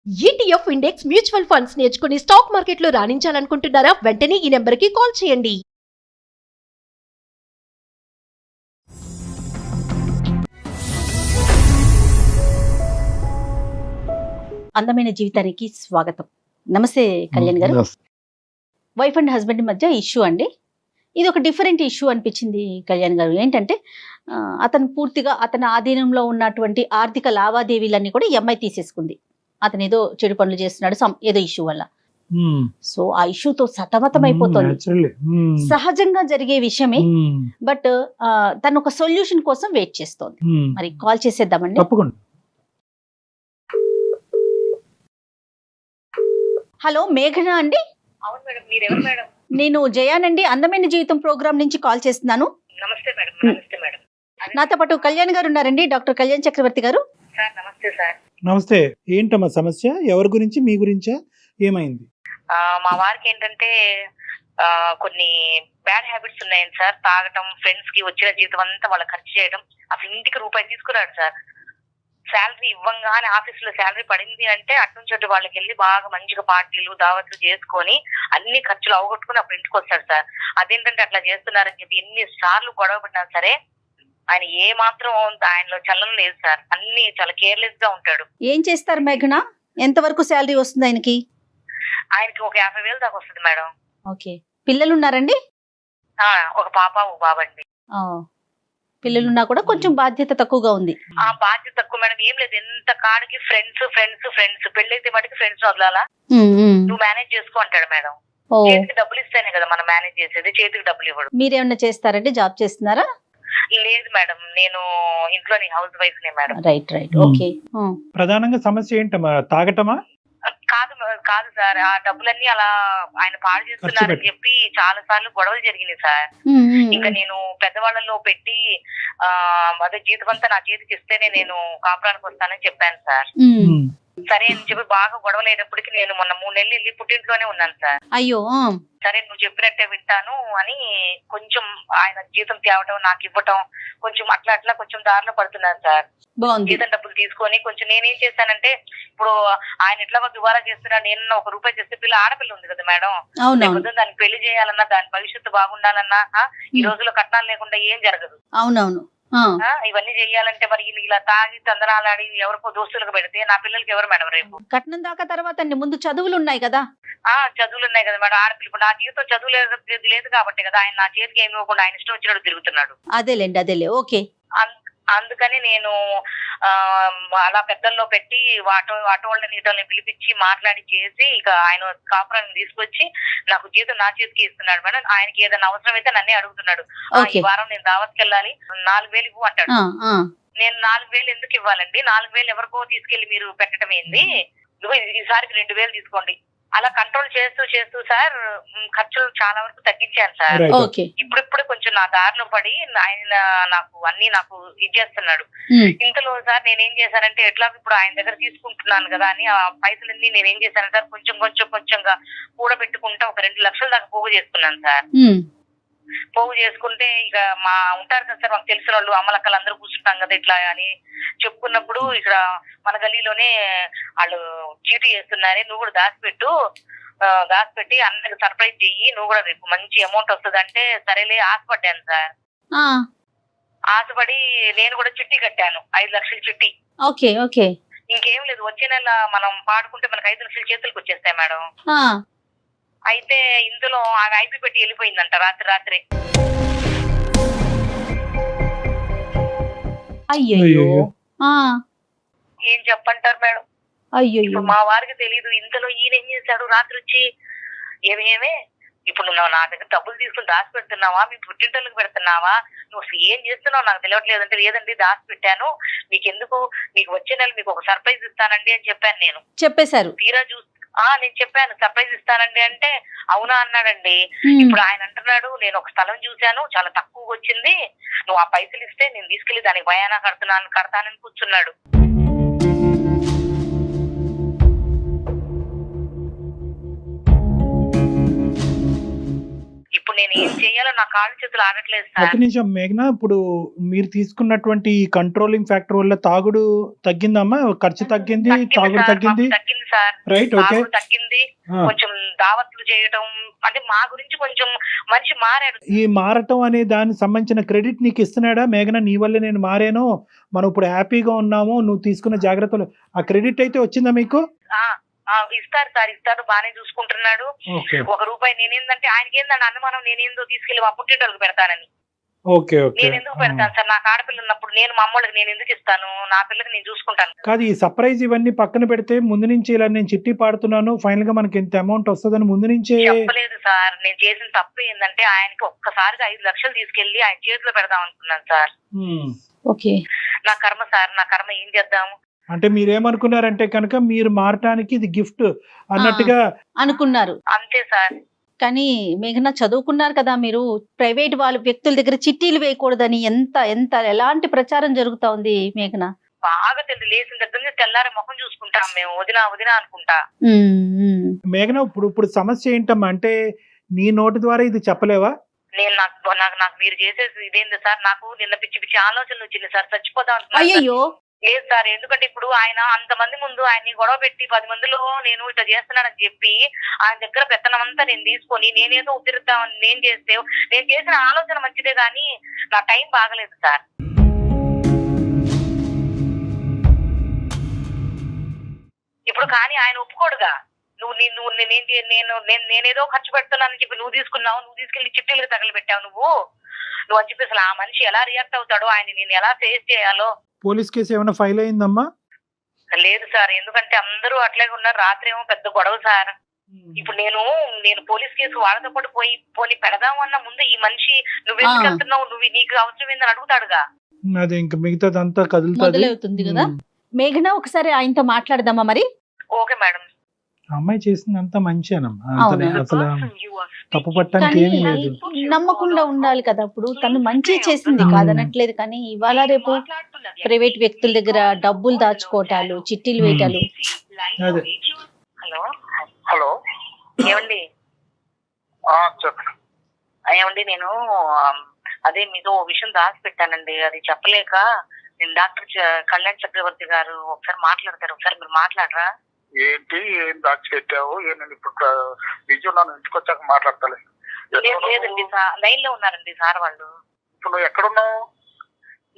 ETF index mutual funds నేర్చుకుని stock మార్కెట్లో రాణించాలనుకుంటున్నారా? వెంటనే ఈ నెంబర్కి కాల్ చేయండి. అందమైన జీవితానికి స్వాగతం. నమస్తే కళ్యాణ్ గారు. వైఫ్ అండ్ హస్బెండ్ మధ్య ఇష్యూ అండి. ఇది ఒక డిఫరెంట్ ఇష్యూ అనిపించింది కళ్యాణ్ గారు. ఏంటంటే అతను పూర్తిగా అతని ఆధీనంలో ఉన్నటువంటి ఆర్థిక లావాదేవీలన్నీ కూడా ఈ అమ్మాయి తీసేసుకుంది. అతను ఏదో చెడు పనులు చేస్తున్నాడు ఏదో ఇష్యూ వల్ల. సో ఆ ఇష్యూతో సతమతం అయిపోతుంది. సహజంగా జరిగే విషయమే. బట్ తను ఒక సొల్యూషన్ కోసం వెయిట్ చేస్తోంది. మరి కాల్ చేసేద్దామండి. తప్పకుండా. హలో, మేఘన అండి. అవును మేడం, మీరెవరు మేడం? నేను జయానండి, అందమైన జీవితం ప్రోగ్రామ్ నుంచి కాల్ చేస్తున్నాను. నమస్తే మేడం. నమస్తే మేడం. నాతో పాటు కళ్యాణ్ గారు ఉన్నారండి, డాక్టర్ కళ్యాణ్ చక్రవర్తి గారు. సార్ నమస్తే సార్. నమస్తే. ఏంటమ్మా సమస్య? ఎవరి గురించి? మీ గురించా? ఏమైంది? మా వారికి ఏంటంటే కొన్ని బ్యాడ్ హ్యాబిట్స్ ఉన్నాయండి సార్. తాగటం, ఫ్రెండ్స్ కి వచ్చిన జీతం అంతా వాళ్ళ ఖర్చు చేయడం, అసలు ఇంటికి రూపాయి తీసుకురాడు సార్. శాలరీ ఇవ్వంగానే ఆఫీస్ లో శాలరీ పడింది అంటే అటు నుంచి అటు వాళ్ళకి వెళ్ళి బాగా మంచిగా పార్టీలు దావత్లు చేసుకొని అన్ని ఖర్చులు అవగొట్టుకుని అప్పుడు ఇంటికి వస్తాడు సార్. అదేంటంటే అట్లా చేస్తున్నారని చెప్పి ఎన్ని సార్లు గొడవ పడినా సరే ఆయన ఏ మాత్రం ఆయనలో చలనం లేదు సార్. అన్ని చాలా కేర్లెస్ గా ఉంటాడు. ఏం చేస్తారు మేఘన? ఎంతవరకు శాలరీ వస్తుంది ఆయనకి? ఆయనకి ఒక 50,000 దాకా వస్తుంది మేడం. ఓకే. పిల్లలు ఉన్నారండి? ఒక పాప ఒక బాబండి. పిల్లలున్నా కూడా కొంచెం బాధ్యత తక్కువగా ఉంది. ఆ బాధ్యత తక్కువ మేడం. ఏం లేదు, ఎంత కాడికి ఫ్రెండ్స్ ఫ్రెండ్స్ ఫ్రెండ్స్ పెళ్ళైతే మటుకు ఫ్రెండ్స్ వదలాలా, నువ్వు మేనేజ్ చేసుకో అంటాడు మేడం. చేతికి డబ్బులు ఇస్తేనే కదా మనం మేనేజ్ చేసేది, చేతికి డబ్బులు ఇవ్వడు. మీరేమన్నా చేస్తారంటే జాబ్ చేస్తున్నారా? లేదు మేడం, నేను ఇంట్లోని హౌస్ వైఫ్ నే మేడం. Right right. ఓకే. ప్రధానంగా సమస్య ఏంటమ్మా? తాగటమా? కాదు సార్, ఆ డబ్బులన్నీ అలా ఆయన పాడు చేస్తున్నారని చెప్పి చాలా సార్లు గొడవలు జరిగినాయి సార్. ఇంకా నేను పెద్దవాళ్ళలో పెట్టి అదే జీతం అంతా నా చేతికి ఇస్తేనే నేను కాపురానికి వస్తానని చెప్పాను సార్. సరే అని చెప్పి బాగా గొడవలు అయినప్పటికీ నేను మొన్న 3 నెలలు వెళ్ళి పుట్టింట్లోనే ఉన్నాను సార్. అయ్యో. సరే నువ్వు చెప్పినట్టే వింటాను అని కొంచెం ఆయన జీతం తేవటం నాకు ఇవ్వటం కొంచెం అట్లా కొంచెం దారిలో పడుతున్నాను సార్. జీతం డబ్బులు తీసుకొని కొంచెం నేనేం చేశానంటే, ఇప్పుడు ఆయన ఎట్లా దుబారా చేస్తున్నాడు, నేను 1 రూపాయి చేస్తే పిల్ల ఆడపిల్ల ఉంది కదా మేడం, దానికి పెళ్లి చేయాలన్నా దాని భవిష్యత్తు బాగుండాలన్నా ఈ రోజుల్లో కట్నాలు లేకుండా ఏం జరగదు. అవునవును. ఇవన్నీ చెయ్యాలంటే మరి ఇలా తాగి తందనాలాడి ఎవరికో దోస్తులకు పెడితే నా పిల్లలకి ఎవరు మేడం రేపు? కట్నం దాకా తర్వాత అండి, ముందు చదువులు ఉన్నాయి కదా. చదువులు ఉన్నాయి కదా మేడం. ఆడపిల్ల ఇప్పుడు నా జీవితం చదువు లేదు కాబట్టి కదా ఆయన నా చేతికి ఏమి ఇవ్వకుండా ఆయన ఇష్టం వచ్చినట్టు తిరుగుతున్నాడు. అదేలే. ఓకే. అందుకని నేను అలా పెద్దల్లో పెట్టి ఆటో వాళ్ళని ఇటోళ్ళని పిలిపించి మాట్లాడి చేసి ఇక ఆయన కాపురాన్ని తీసుకొచ్చి నాకు జీతం నా చేతికి ఇస్తున్నాడు మేడం. ఆయనకి ఏదైనా అవసరం అయితే నన్నే అడుగుతున్నాడు. ఈ వారం నేను దావత్కి వెళ్ళాలి, 4,000 ఇవ్వు అంటాడు. నేను 4,000 ఎందుకు ఇవ్వాలండి? 4,000 ఎవరికో తీసుకెళ్లి మీరు పెట్టడం ఏంది? ఈసారికి 2,000 తీసుకోండి. అలా కంట్రోల్ చేస్తూ సార్ ఖర్చులు చాలా వరకు తగ్గించాను సార్. ఇప్పుడు కొంచెం నా దారిలో పడి ఆయన నాకు ఇచ్చేస్తున్నాడు. ఇంతలో సార్ నేనేం చేశానంటే, ఎట్లా ఇప్పుడు ఆయన దగ్గర తీసుకుంటున్నాను కదా అని ఆ పైసలన్నీ నేనేం చేశాను సార్, కొంచెంగా కూడబెట్టుకుంటా ఒక 2 లక్షల దాకా పోగు చేసుకున్నాను సార్. పోగు చేసుకుంటే ఇక ఉంటారు కదా సార్ మాకు తెలిసిన వాళ్ళు, అమ్మలక్కలు అందరూ కూర్చుంటాం కదా ఇట్లా అని చెప్పుకున్నప్పుడు, ఇక్కడ మన గల్లీలోనే వాళ్ళు చీటీ చేస్తున్నారే, నువ్వు కూడా దాచిపెట్టి అందరికి సర్ప్రైజ్ చెయ్యి, నువ్వు కూడా రేపు మంచి అమౌంట్ వస్తుంది అంటే సరేలే ఆశపడ్డాను సార్. ఆశపడి నేను కూడా చిట్టి కట్టాను, 5 లక్షల చిట్టి. ఓకే. ఇంకేం లేదు, వచ్చే నెల మనం పాడుకుంటే మనకు 5 లక్షల చేతులకు వచ్చేస్తాయి మేడం. అయితే ఇందులో ఆమె ఐపీ పెట్టి వెళ్ళిపోయిందంట రాత్రి. అయ్యో. ఏం చెప్పంటారు మేడం? అయ్యో. మా వారికి తెలీదు. ఇంతలో ఈయన ఏం చేశాడు, రాత్రి వచ్చి ఏమే ఇప్పుడు నువ్వు నా దగ్గర డబ్బులు తీసుకుని దాచి పెడుతున్నావా, మీ పుట్టింటోళ్ళకి పెడుతున్నావా, నువ్వు అసలు ఏం చేస్తున్నావు నాకు తెలియట్లేదు అంటే, లేదండి దాచి పెట్టాను, మీకు వచ్చే నెల మీకు ఒక సర్ప్రైజ్ ఇస్తానండి అని చెప్పాను. నేను చెప్పేశారు. తీరా చూసి నేను చెప్పాను సర్ప్రైజ్ ఇస్తానండి అంటే, అవునా అన్నాడండి. ఇప్పుడు ఆయన అంటున్నాడు, నేను ఒక స్థలం చూశాను చాలా తక్కువ వచ్చింది, నువ్వు ఆ పైసలు ఇస్తే నేను తీసుకెళ్లి దానికి భయానా కడతానని కూర్చున్నాడు. ఇప్పుడు నేను ఏం చెయ్యాలి చేయాలో నా కాళ్ళు చేతులు ఆగట్లేదు ఒక సార్. నిమిషం మేఘనా, ఇప్పుడు మీరు తీసుకున్నటువంటి ఈ కంట్రోలింగ్ ఫ్యాక్టర్ వల్ల తాగుడు తగ్గిందమ్మా, ఖర్చు తగ్గింది, తాగుడు సార్, తగ్గింది, మాకు తగ్గింది సార్. రైట్? ఓకే, తాగుడు తగ్గింది, కొంచెం దావత్లు చేయటం, అంటే మా గురించి కొంచెం మనిషి మారాడు. ఈ మారటం అనే దానికి సంబంధించిన క్రెడిట్ నీకు ఇస్తున్నాడా మేఘనా? నీ వల్లే నేను మారాను, మనం ఇప్పుడు హ్యాపీగా ఉన్నాము, నువ్వు తీసుకున్న జాగ్రత్తలు, ఆ క్రెడిట్ అయితే వచ్చిందా మీకు? ఇస్తారు సార్, ఇస్తారు, బానే చూసుకుంటున్నాడు. ఓకే, ₹1 నేనేందంటే ఆయనకి ఏందంటే అనుమానం నేనేందో తీసుకెళ్లి మా పుట్టింటోళ్ళకి పెడతానని. Okay, okay. నేను ఎందుకు పెడతాను సార్? నాకు ఆడపిల్ల ఉన్నప్పుడు నేను మా అమ్మోళ్ళకి నేను ఎందుకు ఇస్తాను? నా పిల్లకి నేను చూసుకుంటాను. కాదు, ఈ సర్ప్రైజ్ ఇవన్నీ పక్కన పెడితే ముందు నుంచి ఇలా నేను చిట్టి పాడుతున్నాను, ఫైనల్ గా మనకి ఎంత అమౌంట్ వస్తుందని ముందు నుంచే చెప్పలేదు సార్. నేను చేసిన తప్పు ఏంటంటే ఆయనకి ఒక్కసారిగా 5 లక్షలు తీసుకెళ్లి ఆయన చేతిలో పెడదాం అనుకున్నాను సార్. ఓకే, నా కర్మ సార్, నా కర్మ, ఏం చేద్దాము? అంటే మీరేమనుకున్నారంటే కనుక మీరు మారటానికి ఇది గిఫ్ట్ అన్నట్టుగా అనుకున్నారు. అంతే సార్. కానీ మేఘన చదువుకున్నారు కదా మీరు, ప్రైవేట్ వాళ్ళ వ్యక్తుల దగ్గర చిట్టీలు వేయకూడదని ఎంత ఎంత ఎలాంటి ప్రచారం జరుగుతా ఉంది మేఘన? బాగా తెలియదు, లేచిన దగ్గర నుంచి తెల్లారి ముఖం చూసుకుంటాం మేము, వదినా వదినా అనుకుంటా. మేఘన, ఇప్పుడు సమస్య ఏంటమ్మా అంటే నీ నోటి ద్వారా ఇది చెప్పలేవా? నేను నాకు మీరు చేసేది ఇదేంది సార్? నాకు నిన్న పిచ్చి పిచ్చి ఆలోచనలు వచ్చింది సార్, చచ్చిపోదాం అనుకున్నాను. అయ్యయ్యో, లేదు సార్, ఎందుకంటే ఇప్పుడు ఆయన అంతమంది ముందు ఆయన్ని గొడవ పెట్టి 10 మందిలో నేను ఇట్లా చేస్తున్నానని చెప్పి ఆయన దగ్గర పెత్తనమంతా నేను తీసుకొని నేనేదో ఉద్ధరిద్దామని నేను చేస్తే, నేను చేసిన ఆలోచన మంచిదే కానీ నా టైం బాగలేదు సార్. ఇప్పుడు కానీ ఆయన ఒప్పుకోడుగా. నేనేదో ఖర్చు పెడుతున్నానని చెప్పి నువ్వు తీసుకున్నావు, నువ్వు తీసుకెళ్లి చిట్టీలకు తగలబెట్టావు నువ్వు అని చెప్పి అసలు ఆ మనిషి ఎలా రియాక్ట్ అవుతాడో, ఆయన నేను ఎలా ఫేస్ చేయాలో. పోలీస్ కేసు ఏమైనా ఫైల్ అయిందమ్మా? లేదు సార్, ఎందుకంటే అందరూ అట్లాగే ఉన్నారు. రాత్రి ఏమో పెద్ద గొడవ సార్. ఇప్పుడు నేను పోలీస్ కేసు వాళ్ళతో పాటు పోనీ పెడదామన్న ముందు ఈ మనిషి నువ్వు ఎందుకు వెళ్తున్నావు, నీకు అవసరం ఏందని అడుగుతాడుగా. అదే ఇంకా మిగతాదంతా కదులుతుంది కదా. మేఘన, ఒకసారి ఆయనతో మాట్లాడదామా మరి? Okay madam. అమ్మాయి చేసిందంతా మంచిగానమ్మా, అసలు తప్పు పట్టడానికి ఏమీ లేదు. నమ్మకుండా ఉండాలి కదా. ఇప్పుడు తను మంచి చేసింది కాదనట్లేదు, కానీ ఇవాళ రేపు ప్రైవేట్ వ్యక్తుల దగ్గర డబ్బులు దాచుకోవటాలు, చిట్టీలు వేయటాలు. హలో హలో, ఏమండి? ఏమండి, నేను అదే మీతో ఓ విషయం దాచిపెట్టానండి, అది చెప్పలేక నేను డాక్టర్ కళ్యాణ్ చక్రవర్తి గారు ఒకసారి మాట్లాడతారు, ఒకసారి మీరు మాట్లాడరా? ఏంటి, ఏం దాచిపెట్టావు? నేను ఇప్పుడు నిజం నన్ను ఇంటికి వచ్చాక మాట్లాడతాను. లేదండి, లైన్ లో ఉన్నారండి సార్ వాళ్ళు. ఇప్పుడు నువ్వు ఎక్కడున్నావు?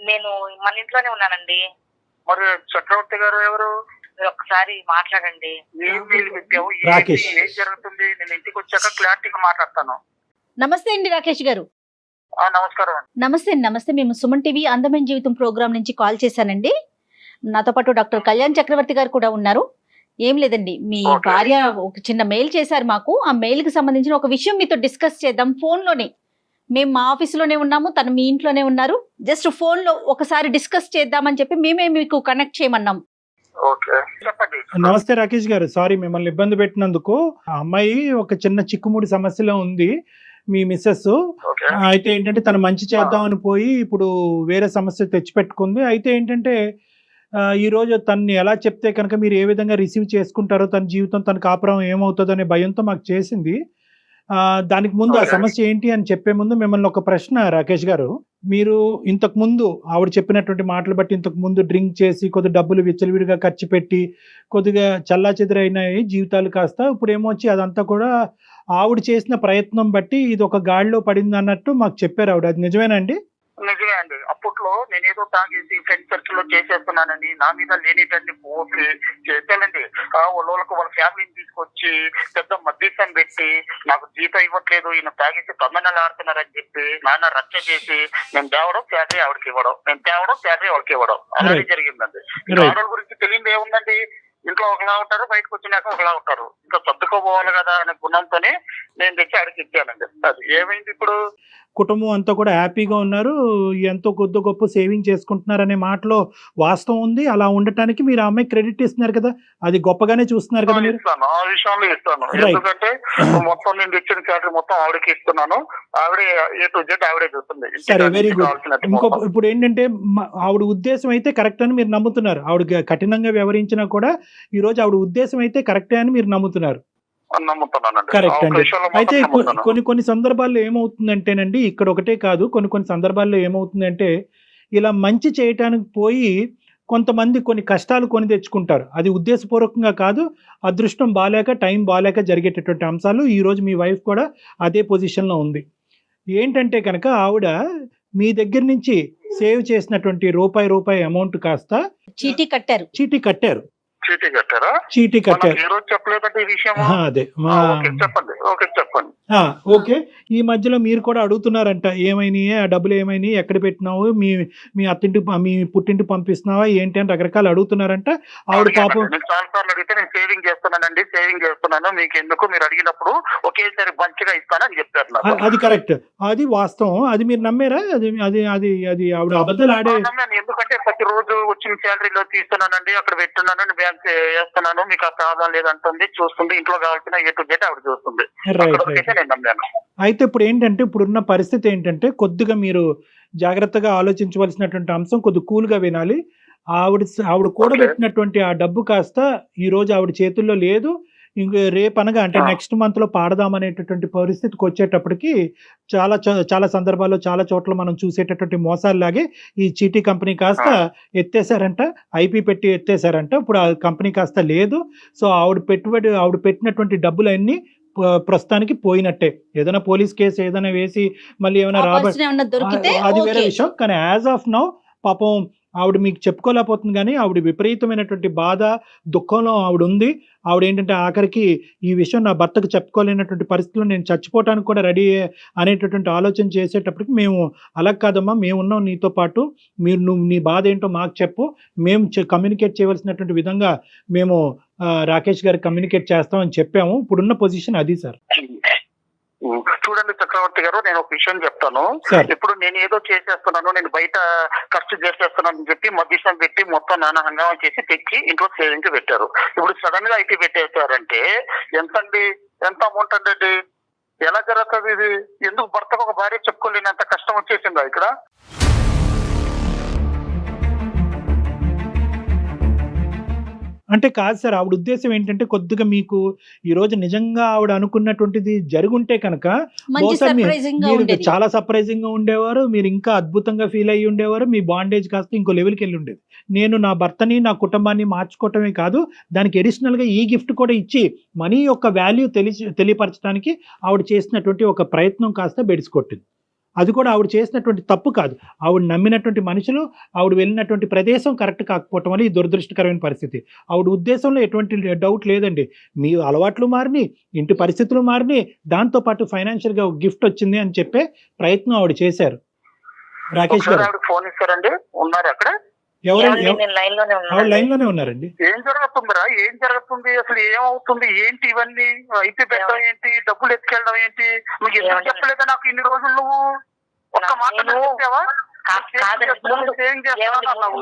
నేను మన ఇంట్లోనే ఉన్నానండి. మరి చక్రవర్తి గారు ఎవరు? మీరు ఒక్కసారి మాట్లాడండి. ఏం వీలు పెట్టావు, రాకేష్. ఏం జరుగుతుంది? నేను ఇంటికి వచ్చాక క్లారిటీగా మాట్లాడతాను. నమస్తే అండి రాకేష్ గారు. నమస్కారం అండి. నమస్తే. మేము సుమన్ టీవీ అందమైన జీవితం ప్రోగ్రామ్ నుంచి కాల్ చేశానండి. నాతో పాటు డాక్టర్ కళ్యాణ్ చక్రవర్తి గారు కూడా ఉన్నారు. ఏం లేదండి, మీ భార్య ఒక చిన్న మెయిల్ చేశారు మాకు. ఆ మెయిల్ కి సంబంధించిన ఒక విషయం మీతో డిస్కస్ చేద్దాం ఫోన్ లోనే. మేము మా ఆఫీసులోనే ఉన్నాము, తను మీ ఇంట్లోనే ఉన్నారు. జస్ట్ ఫోన్ లో ఒకసారి డిస్కస్ చేద్దామని చెప్పి మేమే మీకు కనెక్ట్ చేయమన్నాం. నమస్తే రాకేష్ గారు, సారీ మిమ్మల్ని ఇబ్బంది పెట్టినందుకు. ఆ అమ్మాయి ఒక చిన్న చిక్కుముడి సమస్యలో ఉంది, మీ మిస్సెస్. అయితే ఏంటంటే తను మంచి చేద్దామని పోయి ఇప్పుడు వేరే సమస్య తెచ్చిపెట్టుకుంది. అయితే ఏంటంటే ఈ రోజు తనని ఎలా చెప్తే కనుక మీరు ఏ విధంగా రిసీవ్ చేసుకుంటారో, తన జీవితం, తన కాపురం ఏమవుతుందో అనే భయంతో మాకు చేసింది. దానికి ముందు ఆ సమస్య ఏంటి అని చెప్పే ముందు మిమ్మల్ని ఒక ప్రశ్న రాకేష్ గారు. మీరు ఇంతకు ముందు ఆవిడ చెప్పినటువంటి మాటలు బట్టి ఇంతకు ముందు డ్రింక్ చేసి కొద్ది డబ్బులు విచ్చలవిడిగా ఖర్చు పెట్టి కొద్దిగా చల్లాచెదురైనాయి జీవితాలు కాస్త, ఇప్పుడు ఏమొచ్చి అదంతా కూడా ఆవిడ చేసిన ప్రయత్నం బట్టి ఇది ఒక గాడిలో పడింది అన్నట్టు మాకు చెప్పారు ఆవిడ. అది నిజమేనండి? నిజమే అండి. అప్పట్లో నేనేదో తాగేసి ఫ్రెండ్ సర్కిల్ లో చేసేస్తున్నానని నా మీద లేనిటన్ని పోసి చేశానండి. వాళ్ళకి వాళ్ళ ఫ్యామిలీని తీసుకొచ్చి పెద్ద మధ్యస్థం పెట్టి నాకు జీతం ఇవ్వట్లేదు, ఈయన తాగేసి తొందరలు ఆడుతున్నారని చెప్పి నాన్న రచ్చ చేసి నేను తేవడం శాలరీ ఆవిడకి ఇవ్వడం, నేను తేవడం శాలరీ ఆవిడకి ఇవ్వడం, అలాగే జరిగిందండి. ఆడవాళ్ళ గురించి తెలియదు ఏముందండి, ఇంట్లో ఒకలా ఉంటారు, బయటకు వచ్చినాక ఒకలా ఉంటారు. ఇంకా సర్దుకోపోవాలి కదా అనే గుణంతోనే నేను తెచ్చి ఆడికి ఇచ్చానండి. అది ఏమైంది, ఇప్పుడు కుటుంబం అంతా కూడా హ్యాపీగా ఉన్నారు, ఎంతో కొద్ది గొప్ప సేవింగ్ చేసుకుంటున్నారు అనే మాటలో వాస్తవం ఉంది. అలా ఉండటానికి మీరు ఆ అమ్మాయి క్రెడిట్ ఇస్తున్నారు కదా, అది గొప్పగానే చూస్తున్నారు కదా మీరు? ఇస్తాను, ఆ విషయంలో ఇస్తాను. ఎందుకంటే మొత్తం నేను తెచ్చిన శాలరీ మొత్తం ఆవిడకి ఇస్తున్నాను, ఆవిడే ఏ టు జెడ్ ఆవిడే చూస్తుంది. సరే, వెరీ గుడ్. ఇప్పుడు ఏంటంటే ఆవిడ ఉద్దేశం అయితే కరెక్ట్ అని మీరు నమ్ముతున్నారు. ఆవిడ కఠినంగా వ్యవహరించినా కూడా ఈ రోజు ఆవిడ ఉద్దేశం అయితే కరెక్టే అని మీరు నమ్ముతున్నారు. నమ్ముతున్నానండి. కరెక్ట్ ఆ అండి. విషయంలో అయితే మాత్రం నమ్ముతాను. కొన్ని సందర్భాల్లో ఏమవుతుందంటేనండి, ఇక్కడ ఒకటే కాదు, కొన్ని సందర్భాల్లో ఏమవుతుందంటే ఇలా మంచి చేయటానికి పోయి కొంతమంది కొన్ని కష్టాలు కొని తెచ్చుకుంటారు. అది ఉద్దేశపూర్వకంగా కాదు, అదృష్టం బాలేక, టైం బాలేక జరిగేటటువంటి అంశాలు. ఈరోజు మీ వైఫ్ కూడా అదే పొజిషన్లో ఉంది. ఏంటంటే కనుక ఆవిడ మీ దగ్గర నుంచి సేవ్ చేసినటువంటి రూపాయి అమౌంట్ కాస్త చీటీ కట్టారు. చీటీ కట్టారు. చీటీ కట్టారా? చీటీ కట్టారు. ఈ రోజు చెప్పలేదంటే ఈ విషయం. అదే చెప్పండి. ఓకే చెప్పండి. ఓకే. ఈ మధ్యలో మీరు కూడా అడుగుతున్నారంట, ఏమైనాయి ఆ డబ్బులు, ఏమైనాయి, ఎక్కడ పెట్టినావు, మీ అత్తింటి మీ పుట్టింటి పంపిస్తున్నావా ఏంటి అని రకరకాలు అడుగుతున్నారంట. ఆవిడ పాపం నేను చాలా సార్లు అడిగితే నేను సేవింగ్ చేస్తున్నాను, మీకు ఎందుకు, మీరు అడిగినప్పుడు ఒకేసారి మంచిగా ఇస్తానని చెప్పారు నాకు. అది కరెక్ట్, అది వాస్తవం. అది మీరు నమ్మారా? అది అది అది అది ఆవిడ అబద్ధాలు ఆడే. నమ్మాను. ఎందుకంటే ప్రతిరోజు వచ్చిన శాలరీలో తీస్తున్నానండి, అక్కడ పెట్టున్నానండి, బ్యాంక్ వేస్తున్నాను, మీకు ఆ ప్రాబ్లం లేదంటుంది, చూస్తుంది, ఇంట్లో కావాల్సిన ఏ టు జెడ్ ఆవిడ చూస్తుంది. రైట్. నేను నమ్మాను. అయితే ఇప్పుడు ఏంటంటే, ఇప్పుడున్న పరిస్థితి ఏంటంటే, కొద్దిగా మీరు జాగ్రత్తగా ఆలోచించవలసినటువంటి అంశం, కొద్దిగా కూల్గా వినాలి. ఆవిడ కూడబెట్టినటువంటి ఆ డబ్బు కాస్త ఈ రోజు ఆవిడ చేతుల్లో లేదు. ఇంక రేపనగా అంటే నెక్స్ట్ మంత్ లో పాడదామనేటటువంటి పరిస్థితికి వచ్చేటప్పటికి చాలా సందర్భాల్లో చాలా చోట్ల మనం చూసేటటువంటి మోసాల్లాగే ఈ చీటీ కంపెనీ కాస్త ఎత్తేసారంట, ఐపీ పెట్టి ఎత్తేసారంట. ఇప్పుడు ఆ కంపెనీ కాస్త లేదు. సో ఆవిడ పెట్టినటువంటి డబ్బులన్నీ ప్రస్తుతానికి పోయినట్టే. ఏదైనా పోలీస్ కేసు ఏదైనా వేసి మళ్ళీ ఏమైనా దొరికితే అది వేరే విషయం. కానీ యాజ్ ఆఫ్ నౌ పాపం ఆవిడ మీకు చెప్పుకోలేకపోతుంది, కానీ ఆవిడ విపరీతమైనటువంటి బాధ, దుఃఖంలో ఆవిడ ఉంది. ఆవిడ ఏంటంటే ఆఖరికి ఈ విషయం నా భర్తకు చెప్పుకోలేనటువంటి పరిస్థితుల్లో నేను చచ్చిపోవటానికి కూడా రెడీ అనేటటువంటి ఆలోచన చేసేటప్పటికి, మేము అలా కాదమ్మా, మేము ఉన్నాం నీతో పాటు, నువ్వు నీ బాధ ఏంటో మాకు చెప్పు, మేము కమ్యూనికేట్ చేయవలసినటువంటి విధంగా మేము రాకేష్ గారికి కమ్యూనికేట్ చేస్తామని చెప్పాము. ఇప్పుడున్న పొజిషన్ అది సార్. చూడండి చక్రవర్తి గారు, నేను ఒక విషయం చెప్తాను. ఇప్పుడు నేను ఏదో చేసేస్తున్నాను, నేను బయట ఖర్చు చేసేస్తున్నాను అని చెప్పి మధ్యస్థం పెట్టి మొత్తం నానా హంగామా చేసి తెచ్చి ఇంట్లో సేవింగ్ పెట్టారు. ఇప్పుడు సడన్ గా ఐటీ పెట్టేశారంటే ఎంత అమౌంట్ అండి? ఎలా జరుగుతుంది ఇది? ఎందుకు భర్తకు ఒక భార్య చెప్పుకోలేనంత కష్టం వచ్చేసిందా ఇక్కడ? అంటే కాదు సార్, ఆవిడ ఉద్దేశం ఏంటంటే, కొద్దిగా మీకు ఈ రోజు నిజంగా ఆవిడ అనుకున్నటువంటిది జరుగుంటే కనుక మీరు చాలా సర్ప్రైజింగ్ గా ఉండేవారు, మీరు ఇంకా అద్భుతంగా ఫీల్ అయ్యి ఉండేవారు, మీ బాండేజ్ కాస్త ఇంకో లెవెల్కి వెళ్ళి ఉండేది. నేను నా భర్తని, నా కుటుంబాన్ని మార్చుకోవటమే కాదు, దానికి అడిషనల్ గా ఈ గిఫ్ట్ కూడా ఇచ్చి మనీ యొక్క వాల్యూ తెలియపరచడానికి ఆవిడ చేసినటువంటి ఒక ప్రయత్నం కాస్త బెడిసికొట్టింది. అది కూడా ఆవిడ చేసినటువంటి తప్పు కాదు. ఆవిడ నమ్మినటువంటి మనుషులు, ఆవిడ వెళ్ళినటువంటి ప్రదేశం కరెక్ట్ కాకపోవటం వల్ల ఈ దురదృష్టకరమైన పరిస్థితి. ఆవిడ ఉద్దేశంలో ఎటువంటి డౌట్ లేదండి. మీ అలవాట్లు మారిని, ఇంటి పరిస్థితులు మారిని, దాంతోపాటు ఫైనాన్షియల్ గా గిఫ్ట్ వచ్చింది అని చెప్పే ప్రయత్నం ఆవిడ చేశారు. రాకేష్ గారు ఫోన్ ఇస్తారండి, ఉన్నారు అక్కడ? ఆవిడ లైన్ లోనే ఉన్నారండి. ఏం జరుగుతుందిరా? ఏం జరుగుతుంది అసలు? ఏమవుతుంది? ఏంటి ఇవన్నీ? అయితే పెట్టడం ఏంటి? డబ్బులు ఎత్తుకెళ్ళడం ఏంటి? నువ్వు ఎందుకు చెప్పలేదా నాకు ఇన్ని రోజులు? నువ్వు ఒక్క మాట చెప్పావా?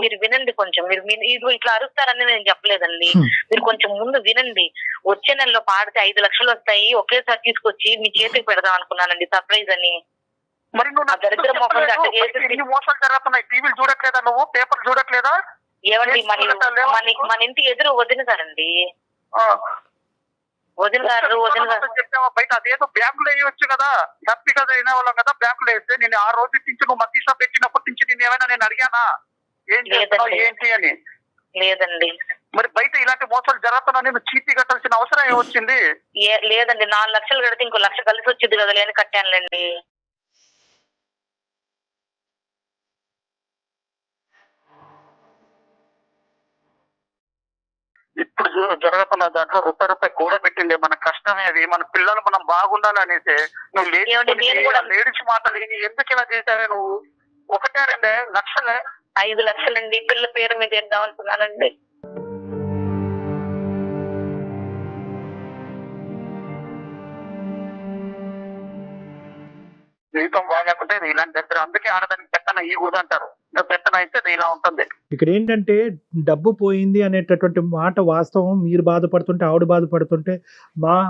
మీరు వినండి కొంచెం. మీరు ఇట్లా అరుస్తారని నేను చెప్పలేదండి. మీరు కొంచెం ముందు వినండి. వచ్చే నెలలో పాడితే 5 లక్షలు వస్తాయి, ఒకేసారి తీసుకొచ్చి మీ చేతికి పెడదాం అనుకున్నానండి, సర్ప్రైజ్ అని. మరి నువ్వు మోసాలు జరుగుతున్నాయి, టీవీలు చూడట్లేదా? నువ్వు పేపర్లు చూడట్లేదా? ఏమండి మన ఇంటి ఎదురు వదిలినారండి, వదిన గారు చెప్పావా? బయట అదేదో బ్యాంకులో వేయవచ్చు కదా, హ్యాపీగా వినేవాళ్ళం కదా. బ్యాంకులో వేస్తే నేను ఆ రోజు నుంచి నువ్వు మధ్య పెట్టినప్పటి నుంచి నేను ఏమైనా నేను అడిగానా ఏం చేస్తావు ఏంటి అని? లేదండి. మరి బయట ఇలాంటి మోసాలు జరుగుతున్నా నేను చీటీ కట్టాల్సిన అవసరం ఏమొచ్చింది? లేదండి, 4 లక్షలు కడితే ఇంకో 1 లక్ష కలిసి వచ్చింది కదా, లేని కట్టానులేండి. ఇప్పుడు జరుగుతున్న దాంట్లో రూపాయి కూడా పెట్టింది మన కష్టమే. అది మన పిల్లలు మనం బాగుండాలి అనేసి నువ్వు లేడీస్ మాటలు ఎందుకు ఇలా చేశావే నువ్వు? 1-2 లక్షలే? 5 లక్షలండి, పిల్లల పేరు మీద వేద్దాం అనుకున్నానండి. జీవితం బాగాలేకుంటే ఇలాంటి దగ్గర, అందుకే ఆడదానికి పెట్టన ఈ కూడా అంటారు. పెట్టన అయితే ఇలా ఉంటుంది. ఇక్కడ ఏంటంటే డబ్బు పోయింది అనేటటువంటి మాట వాస్తవం. మీరు బాధపడుతుంటే, ఆవిడ బాధపడుతుంటే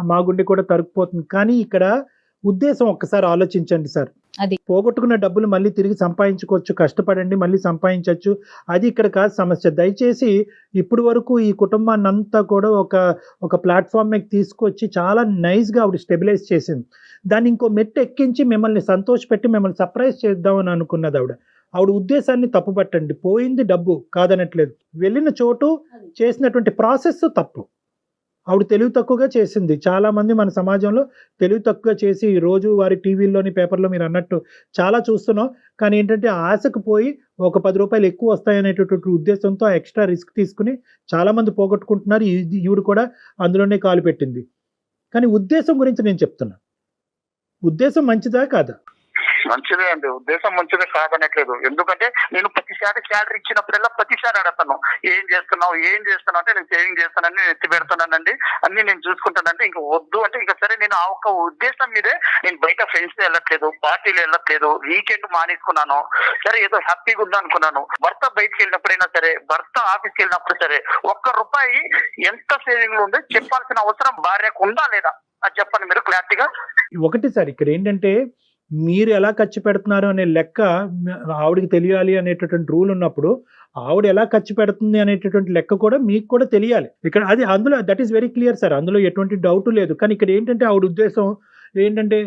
మా గుండె కూడా తరుక్కుపోతుంది. కానీ ఇక్కడ ఉద్దేశం ఒక్కసారి ఆలోచించండి సార్. అది. పోగొట్టుకున్న డబ్బులు మళ్ళీ తిరిగి సంపాదించుకోవచ్చు, కష్టపడండి మళ్ళీ సంపాదించవచ్చు. అది ఇక్కడ కాదు సమస్య. దయచేసి ఇప్పుడు వరకు ఈ కుటుంబాన్ని అంతా కూడా ఒక ప్లాట్ఫామ్ మీద తీసుకొచ్చి చాలా నైస్గా ఆవిడ స్టెబిలైజ్ చేసింది. దాన్ని ఇంకో మెట్టు ఎక్కించి మిమ్మల్ని సంతోషపెట్టి మిమ్మల్ని సర్ప్రైజ్ చేద్దామని అనుకున్నది ఆవిడ ఉద్దేశాన్ని తప్పుపట్టండి. పోయింది డబ్బు కాదనట్లేదు, వెళ్ళిన చోటు చేసినటువంటి ప్రాసెస్ తప్పు. ఆవిడ తెలివి తక్కువగా చేసింది. చాలామంది మన సమాజంలో తెలివి తక్కువగా చేసి రోజు వారి టీవీల్లోని పేపర్లో మీరు అన్నట్టు చాలా చూస్తున్నాం. కానీ ఏంటంటే ఆశకు పోయి ఒక 10 రూపాయలు ఎక్కువ వస్తాయనేటటువంటి ఉద్దేశంతో ఎక్స్ట్రా రిస్క్ తీసుకుని చాలామంది పోగొట్టుకుంటున్నారు. ఈవిడ కూడా అందులోనే కాలు పెట్టింది. కానీ ఉద్దేశం గురించి నేను చెప్తున్నా, ఉద్దేశం మంచిదా కాదా? మంచిదే అండి, ఉద్దేశం మంచిదే కాదనట్లేదు. ఎందుకంటే నేను ప్రతిసారి శాలరీ ఇచ్చినప్పుడల్లా ప్రతిసారి అడగతాను, ఏం చేస్తున్నావు అంటే నేను సేవింగ్ చేస్తానని నేను ఎత్తి పెడుతున్నానండి, అన్ని నేను చూసుకుంటానంటే ఇంకా వద్దు అంటే ఇంకా సరే. నేను ఆ ఒక్క ఉద్దేశం మీదే నేను బయట ఫ్రెండ్స్ వెళ్ళట్లేదు, పార్టీలు వెళ్ళట్లేదు, వీకెండ్ మానేసుకున్నాను. సరే ఏదో హ్యాపీగా ఉందా అనుకున్నాను. భర్త బయటకు వెళ్ళినప్పుడైనా సరే, భర్త ఆఫీస్కి వెళ్ళినప్పుడు సరే, ₹1 ఎంత సేవింగ్ లో ఉందో చెప్పాల్సిన అవసరం భార్యకు ఉందా లేదా అది చెప్పండి మీరు క్లారిటీగా. ఒకటి సార్, ఇక్కడ ఏంటంటే మీరు ఎలా ఖర్చు పెడుతున్నారు అనే లెక్క ఆవిడకి తెలియాలి అనేటటువంటి రూల్ ఉన్నప్పుడు ఆవిడ ఎలా ఖర్చు పెడుతుంది అనేటటువంటి లెక్క కూడా మీకు కూడా తెలియాలి. ఇక్కడ అది అందులో that is very clear sir, అందులో ఎటువంటి డౌట్ లేదు. కానీ ఇక్కడ ఏంటంటే ఆవిడ ఉద్దేశం ఏంటంటే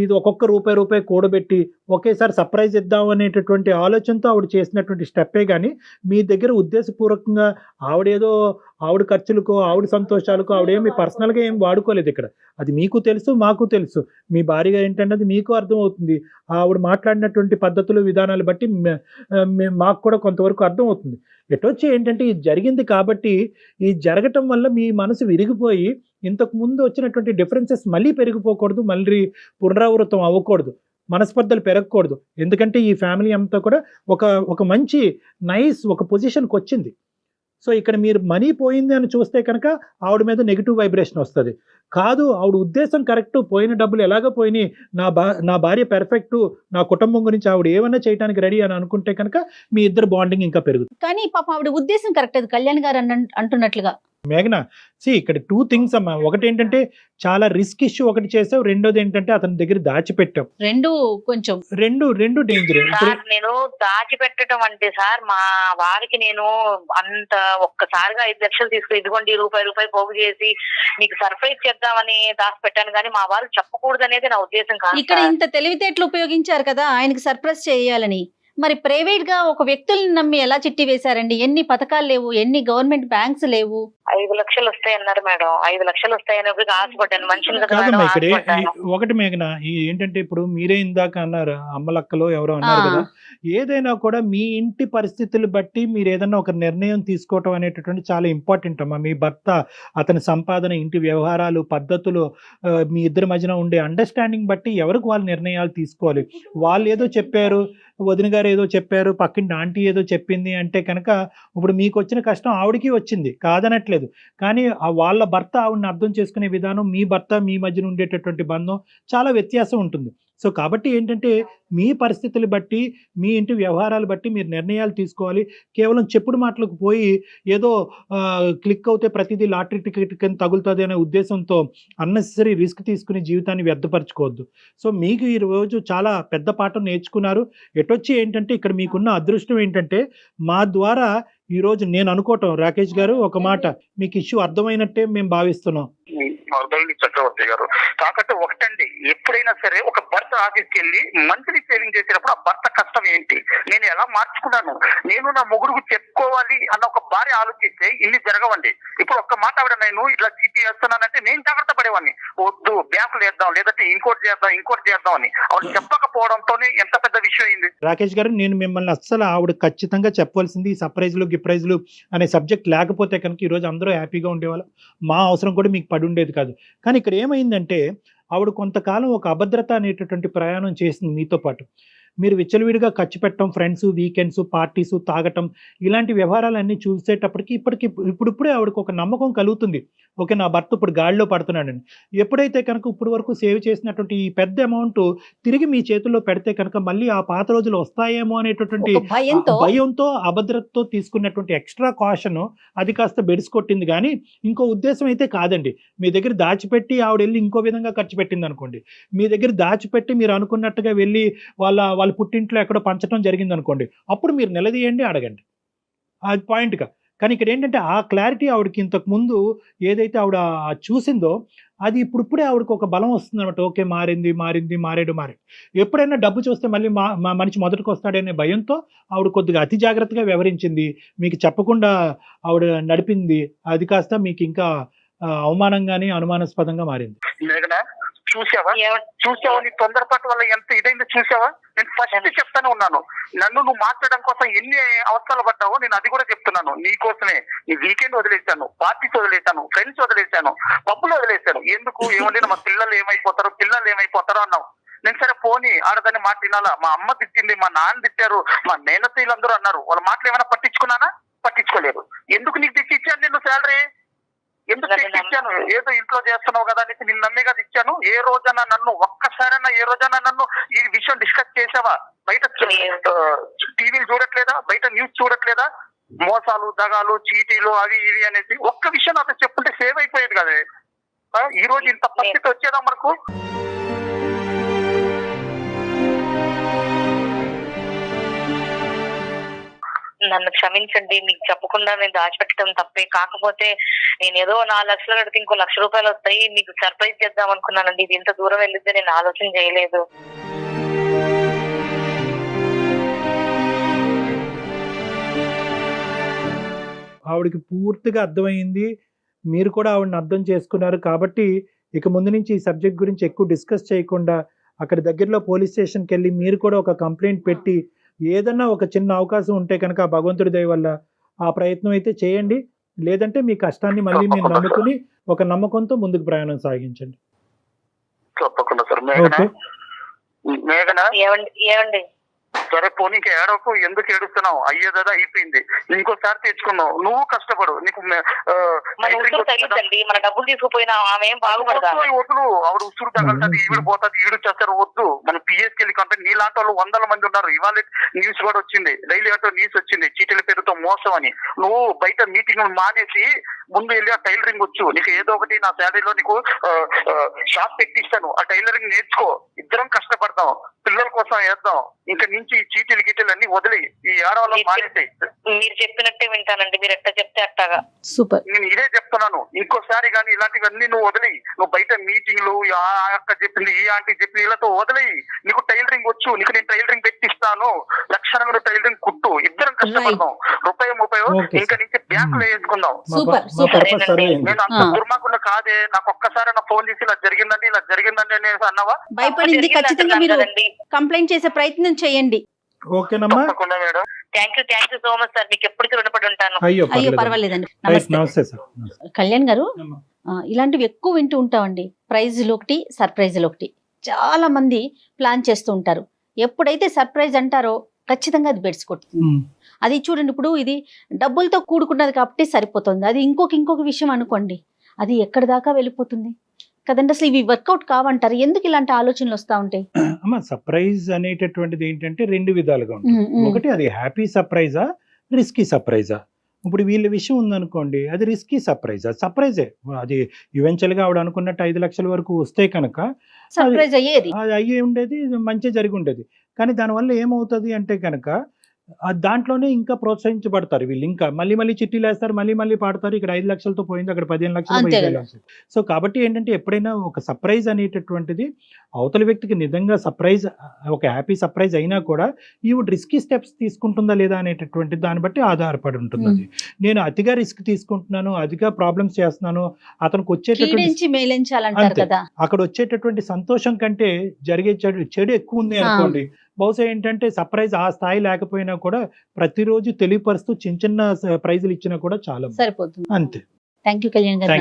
ఇది ఒక్కొక్క రూపాయి కూడబెట్టి ఒకేసారి సర్ప్రైజ్ ఇద్దాం అనేటటువంటి ఆలోచనతో ఆవిడ చేసినటువంటి స్టెప్పే. కానీ మీ దగ్గర ఉద్దేశపూర్వకంగా ఆవిడ ఖర్చులకు, ఆవిడ సంతోషాలకు ఆవిడేమి పర్సనల్గా ఏం వాడుకోలేదు ఇక్కడ. అది మీకు తెలుసు, మాకు తెలుసు. మీ భార్యగా ఏంటంటే అది మీకు అర్థమవుతుంది. ఆవిడ మాట్లాడినటువంటి పద్ధతులు, విధానాలు బట్టి మాకు కూడా కొంతవరకు అర్థమవుతుంది. ఎటొచ్చి ఏంటంటే ఇది జరిగింది కాబట్టి ఈ జరగటం వల్ల మీ మనసు విరిగిపోయి ఇంతకు ముందు వచ్చినటువంటి డిఫరెన్సెస్ మళ్ళీ పెరిగిపోకూడదు, మళ్ళీ పునరావృతం అవ్వకూడదు, మనస్పర్ధలు పెరగకూడదు. ఎందుకంటే ఈ ఫ్యామిలీ అంతా కూడా ఒక మంచి ఒక పొజిషన్కి వచ్చింది. సో ఇక్కడ మీరు మనీ పోయింది అని చూస్తే కనుక ఆవిడ మీద నెగిటివ్ వైబ్రేషన్ వస్తుంది. కాదు, ఆవిడ ఉద్దేశం కరెక్ట్, పోయిన డబ్బులు ఎలాగ పోయినాయి, నా భార్య పెర్ఫెక్ట్, నా కుటుంబం గురించి ఆవిడ ఏమన్నా చేయడానికి రెడీ అని అనుకుంటే కనుక మీ ఇద్దరు బాండింగ్ ఇంకా పెరుగుతుంది. కానీ పాప ఆవిడ ఉద్దేశం కరెక్ట్, అది కళ్యాణ్ గారు అంటున్నట్లుగా. మేఘన, ఇక్కడ 2 థింగ్స్ అమ్మా. ఒకటి ఏంటంటే చాలా రిస్క్ ఇష్యూ ఒకటి చేసావు, రెండోది ఏంటంటే అతని దగ్గర దాచిపెట్టావు. రెండు డేంజర్. సార్ నేను దాచిపెట్టడం అంటే సార్, మా వారికి నేను అంత ఒక్కసారిగా 5 లక్షలు తీసుకుని ఇదిగోండి రూపాయి పోగు చేసి మీకు సర్ప్రైజ్ చేద్దామని దాచిపెట్టాను. కానీ మా వారు చెప్పకూడదు అనేది నా ఉద్దేశం కాదు. ఇక్కడ ఇంత తెలివితేటలు ఉపయోగించారు కదా ఆయనకి సర్ప్రైజ్ చేయాలని. మరి ప్రైవేట్ గా ఒక వ్యక్తుల్ని నమ్మి ఎలా చిట్టి వేశారండి? ఎన్ని పథకాలు లేవు, ఎన్ని గవర్నమెంట్ బ్యాంక్స్ లేవు. 5 లక్షలు వస్తాయన్నారు మేడం. 5 లక్షలు వస్తాయని ఆశపడ్డాను మనుషులు కదా. ఒకటి మేఘన, ఏంటంటే ఇప్పుడు మీరే ఇందాక అన్నారు, అమ్మలక్కలో ఎవరో అన్నారు కదా, ఏదైనా కూడా మీ ఇంటి పరిస్థితులు బట్టి మీరు ఏదైనా ఒక నిర్ణయం తీసుకోవటం అనేటటువంటి చాలా ఇంపార్టెంట్ అమ్మా. మీ భర్త, అతని సంపాదన, ఇంటి వ్యవహారాలు, పద్ధతులు, మీ ఇద్దరి మధ్యన ఉండే అండర్స్టాండింగ్ బట్టి ఎవరికి వాళ్ళు నిర్ణయాలు తీసుకోవాలి. వాళ్ళు ఏదో చెప్పారు, వదిన గారు ఏదో చెప్పారు, పక్కింటి ఆంటీ ఏదో చెప్పింది అంటే కనుక ఇప్పుడు మీకు వచ్చిన కష్టం ఆవిడకి వచ్చింది కాదనట్లేదు. కానీ వాళ్ళ భర్త ఆవిడని అర్థం చేసుకునే విధానం, మీ భర్త మీ మధ్యన ఉండేటటువంటి బంధం చాలా వ్యత్యాసం ఉంటుంది. సో కాబట్టి ఏంటంటే మీ పరిస్థితులు బట్టి, మీ ఇంటి వ్యవహారాలు బట్టి మీరు నిర్ణయాలు తీసుకోవాలి. కేవలం చెప్పుడు మాటలకు పోయి ఏదో క్లిక్ అవుతే ప్రతిదీ లాటరీ టికెట్ కింద తగులుతుంది అనే ఉద్దేశంతో అన్నెసరీ రిస్క్ తీసుకుని జీవితాన్ని వ్యర్థపరచుకోవద్దు. సో మీకు ఈ రోజు చాలా పెద్ద పాఠం నేర్చుకున్నారు. ఎటొచ్చి ఏంటంటే ఇక్కడ మీకున్న అదృష్టం ఏంటంటే మా ద్వారా ఈరోజు నేను అనుకోవటం, రాకేష్ గారు ఒక మాట, మీకు ఇష్యూ అర్థమైనట్టే మేము భావిస్తున్నాం. అర్థమైంది చక్రవర్తి గారు. కాకపోతే ఒకటండి, ఎప్పుడైనా సరే ఒక భర్త ఆఫీస్కి వెళ్ళి మంత్లీ సేవింగ్ చేసినప్పుడు ఆ భర్త కష్టం ఏంటి, నేను ఎలా మార్చుకున్నాను, నేను నా మొగుడుకు చెప్పుకోవాలి అన్న ఒక భార్య ఆలోచిస్తే ఇన్ని జరగవండి. ఇప్పుడు ఒక్క మాట ఆవిడ నేను ఇట్లా సిటీ వేస్తున్నానంటే నేను జాగ్రత్త పడేవాడిని, వద్దు బ్యాంకులు వేద్దాం, లేదంటే ఇంకోటి చేద్దాం అని ఆవిడ చెప్పకపోవడంతోనే ఎంత పెద్ద విషయం అయింది. రాకేష్ గారు, నేను మిమ్మల్ని అస్సలు ఆవిడ ఖచ్చితంగా చెప్పవలసింది ఈ సర్ప్రైజ్లు గిప్రైజ్లు అనే సబ్జెక్ట్ లేకపోతే కనుక ఈరోజు అందరూ హ్యాపీగా ఉండేవాళ్ళు, మా అవసరం కూడా మీకు పడి ఉండేది కాదు. కానీ ఇక్కడ ఏమైందంటే ఆవిడ కొంతకాలం ఒక అభద్రత అనేటటువంటి ప్రయాణం చేసింది మీతో పాటు. మీరు విచ్చలవిడిగా ఖర్చు పెట్టడం, ఫ్రెండ్స్, వీకెండ్స్, పార్టీస్, తాగటం, ఇలాంటి వ్యవహారాలన్నీ చూసేటప్పటికి ఇప్పుడిప్పుడే ఆవిడకి ఒక నమ్మకం కలుగుతుంది. ఓకే, నా భర్త ఇప్పుడు గాడిలో పడుతున్నాడని. ఎప్పుడైతే కనుక ఇప్పుడు వరకు సేవ్ చేసినటువంటి ఈ పెద్ద అమౌంట్ తిరిగి మీ చేతుల్లో పెడితే కనుక మళ్ళీ ఆ పాత రోజులు వస్తాయేమో అనేటటువంటి ఒక భయంతో, అభద్రతతో తీసుకున్నటువంటి ఎక్స్ట్రా కాషన్ అది కాస్త బెడిసి కొట్టింది. కానీ ఇంకో ఉద్దేశం అయితే కాదండి. మీ దగ్గర దాచిపెట్టి ఆవిడ వెళ్ళి ఇంకో విధంగా ఖర్చు పెట్టింది అనుకోండి, మీ దగ్గర దాచిపెట్టి మీరు అనుకున్నట్టుగా వెళ్ళి వాళ్ళ పుట్టింట్లో ఎక్కడో పంచడం జరిగింది అనుకోండి, అప్పుడు మీరు నిలదీయండి, అడగండి. అది పాయింట్గా. కానీ ఇక్కడ ఏంటంటే ఆ క్లారిటీ ఆవిడకి ఇంతకు ముందు ఏదైతే ఆవిడ చూసిందో అది ఇప్పుడిప్పుడే ఆవిడకి ఒక బలం వస్తుంది అనమాట. ఓకే, మారాడు. ఎప్పుడైనా డబ్బు చూస్తే మళ్ళీ మా మనిషి మొదటికి వస్తాడనే భయంతో ఆవిడ కొద్దిగా అతి జాగ్రత్తగా వ్యవహరించింది. మీకు చెప్పకుండా ఆవిడ నడిపింది. అది కాస్త మీకు ఇంకా అవమానంగానే అనుమానాస్పదంగా మారింది. చూసావా నీ తొందరపాటు వల్ల ఎంత ఇదైందో చూసావా? నేను ఫస్ట్ చెప్తానే ఉన్నాను, నన్ను నువ్వు మాట్లాడడం కోసం ఎన్ని అవస్థలు పడ్డావో నేను అది కూడా చెప్తున్నాను. నీకోసమే నీ వీకెండ్ వదిలేశాను, పార్టీస్ వదిలేశాను, ఫ్రెండ్స్ వదిలేశాను, పబ్బులు వదిలేశాను. ఎందుకు? ఏమంటే మా పిల్లలు ఏమైపోతారో అన్నావు. నేను సరే పోనీ ఆడదాన్ని మాట వినాలా? మా అమ్మ తిట్టింది, మా నాన్న తిట్టారు, మా మేనత్తయ్యలందరూ అన్నారు. వాళ్ళ మాటలు ఏమైనా పట్టించుకున్నానా? పట్టించుకోలేదు. ఎందుకు నీకు తెచ్చిచ్చాను నేను శాలరీ? ఎందుకు తెచ్చిచ్చాను? ఏదో ఇంట్లో చేస్తున్నావు కదా అని నిన్ను నమ్మే కదా ఇచ్చాను. ఏ రోజైనా నన్ను ఈ విషయం డిస్కస్ చేసావా? బయట టీవీలు చూడట్లేదా? బయట న్యూస్ చూడట్లేదా? మోసాలు, దగాలు, చీటీలు, అవి ఇవి అనేసి ఒక్క విషయం నాతో చెప్పుంటే సేవ్ అయిపోయేది కదా. ఈ రోజు ఇంత పరిస్థితి వచ్చేదా మనకు? నన్ను క్షమించండి, మీకు చెప్పకుండా నేను దాచిపెట్టడం తప్పే. కాకపోతే నేను ఏదో 4 లక్షలు కడితే ఇంకో 1,00,000 రూపాయలు వస్తాయి, మీకు సర్ప్రైజ్ చేద్దాం అనుకున్నానండి. ఇది ఇంత దూరం వెళ్ళిద్దే నేను ఆలోచన చేయలేదు. ఆవిడకి పూర్తిగా అర్థమైంది. మీరు కూడా ఆవిడని అర్థం చేసుకున్నారు. కాబట్టి ఇక ముందు నుంచి ఈ సబ్జెక్ట్ గురించి ఎక్కువ డిస్కస్ చేయకుండా అక్కడ దగ్గరలో పోలీస్ స్టేషన్కి వెళ్ళి మీరు కూడా ఒక కంప్లైంట్ పెట్టి ఏదన్నా ఒక చిన్న అవకాశం ఉంటే కనుక భగవంతుడి దయ వల్ల ఆ ప్రయత్నం అయితే చేయండి. లేదంటే మీ కష్టాన్ని మళ్ళీ మీరు నమ్ముకుని ఒక నమ్మకంతో ముందుకు ప్రయాణం సాగించండి. తప్పకుండా సార్. ఏమండి సరే పోనీ ఇంకా ఏడవకు. ఎందుకు ఏడుస్తున్నావు? అయ్యేదా అయిపోయింది, ఇంకోసారి తెచ్చుకున్నావు. నువ్వు కష్టపడు. నీకు మన డబ్బులు తీసుకుపోయినా ఆమె వద్దు. ఆవిడ ఉసురు తగలుతుంది, ఈవిడ పోతుంది, ఈవిడ చేస్తారు. వద్దు. మన పిఎస్కి వెళ్ళి కంపెనీ నీలాంటి వాళ్ళు 100 మంది ఉన్నారు. ఇవాళ న్యూస్ కూడా వచ్చింది, డైలీ ఆటో న్యూస్ వచ్చింది, చీటీల పేరుతో మోసం అని. నువ్వు బయట మీటింగ్ మానేసి ముందు వెళ్ళి ఆ టైలరింగ్ వచ్చు. నీకు ఏదో ఒకటి నా శాలరీలో నీకు షాప్ పెట్టిస్తాను, ఆ టైలరింగ్ నేర్చుకో. ఇద్దరం కష్టపడతాం, పిల్లల కోసం వేద్దాం. ఇంకా నుంచి ఈ చీటీలు గీటీలు అన్ని వదిలి ఈ ఆడవాళ్ళని మానేసాయి. మీరు చెప్పినట్టే వింటానండి, మీరు ఎట్లా చెప్తే అట్టగా. సూపర్. నేను ఇదే చెప్తున్నాను, ఇంకోసారి కానీ ఇలాంటివన్నీ నువ్వు వదిలి, నువ్వు బయట మీటింగ్లు ఆ అక్క చెప్పింది, ఈ ఆంటీ చెప్పింది, ఇలాతో వదిలి. నీకు టైలరింగ్ వచ్చు, నీకు నేను టైలరింగ్ పెట్టిస్తాను, లక్షణంగా టైలరింగ్ కుట్టు. ఇద్దరం కష్టపడదాం, ₹30 ఇంకా నుంచి బ్యాంకులో వేసుకుందాం. నేను అంత దుర్మార్గులు కాదే. నాకు ఒక్కసారి నా ఫోన్ చేసి ఇలా జరిగిందండి అనేసి అన్నావా? భయపడింది. ఖచ్చితంగా మీరు కంప్లైంట్ చేసే ప్రయత్నం చేయండి. ఓకేనమ్మా. Madam, thank you so much sir. మీకు ఎప్పటికీ రుణపడి ఉంటాను. అయ్యో పర్వాలేదండి. నమస్తే సార్. కళ్యాణ్ గారు, ఇలాంటివి ఎక్కువ వింటూ ఉంటామండి. ప్రైజ్లు ఒకటి, సర్ప్రైజ్లు ఒకటి. చాలా మంది ప్లాన్ చేస్తూ ఉంటారు. ఎప్పుడైతే సర్ప్రైజ్ అంటారో ఖచ్చితంగా అది బెడ్స్ కొట్టుతుంది. అది చూడండి, ఇప్పుడు ఇది డబ్బులతో కూడుకున్నది కాబట్టి సరిపోతుంది. అది ఇంకొక విషయం అనుకోండి, అది ఎక్కడి దాకా వెళ్ళిపోతుంది కదండి. అసలు ఇవి వర్కౌట్ కావంటారు. ఎందుకు ఇలాంటి ఆలోచనలు వస్తూ ఉంటాయి? అమ్మ, సర్ప్రైజ్ అనేటటువంటిది ఏంటంటే 2 విధాలుగా ఉంటుంది. ఒకటి, అది హ్యాపీ సర్ప్రైజా, రిస్కీ సర్ప్రైజా. ఇప్పుడు వీళ్ళ విషయం ఉందనుకోండి, అది రిస్కీ సర్ప్రైజే. అది ఈవెన్చువల్గా ఆవిడ అనుకున్నట్టు 5 లక్షల వరకు వస్తే కనుక సర్ప్రైజ్ అయ్యేది, అది అయ్యే ఉండేది, మంచి జరిగి ఉండేది. కానీ దానివల్ల ఏమవుతుంది అంటే కనుక దాంట్లోనే ఇంకా ప్రోత్సహించబడతారు వీళ్ళు. ఇంకా మళ్ళీ చిట్టీలు వేస్తారు, మళ్ళీ పాడతారు. ఇక్కడ 5 లక్షలతో పోయింది, అక్కడ 15 లక్షలు, 15 లక్షలు. సో కాబట్టి ఏంటంటే ఎప్పుడైనా ఒక సర్ప్రైజ్ అనేటటువంటిది అవతల వ్యక్తికి నిజంగా సర్ప్రైజ్, ఒక హ్యాపీ సర్ప్రైజ్ అయినా కూడా ఈవిడ రిస్కీ స్టెప్స్ తీసుకుంటుందా లేదా అనేటటువంటి దాన్ని బట్టి ఆధారపడి ఉంటుంది. అది నేను అతిగా రిస్క్ తీసుకుంటున్నాను, అతిగా ప్రాబ్లమ్స్ చేస్తున్నాను, అతనికి వచ్చేటటువంటి అక్కడ వచ్చేటటువంటి సంతోషం కంటే జరిగే చెడు ఎక్కువ ఉంది అనుకోండి. బహుశా ఏంటంటే సర్ప్రైజ్ ఆ స్థాయి లేకపోయినా కూడా ప్రతిరోజు తెలియపరుస్తూ చిన్న ప్రైజులు ఇచ్చినా కూడా చాలా సరిపోతుంది. అంతే. థ్యాంక్ యూ కళ్యాణ్ గారు.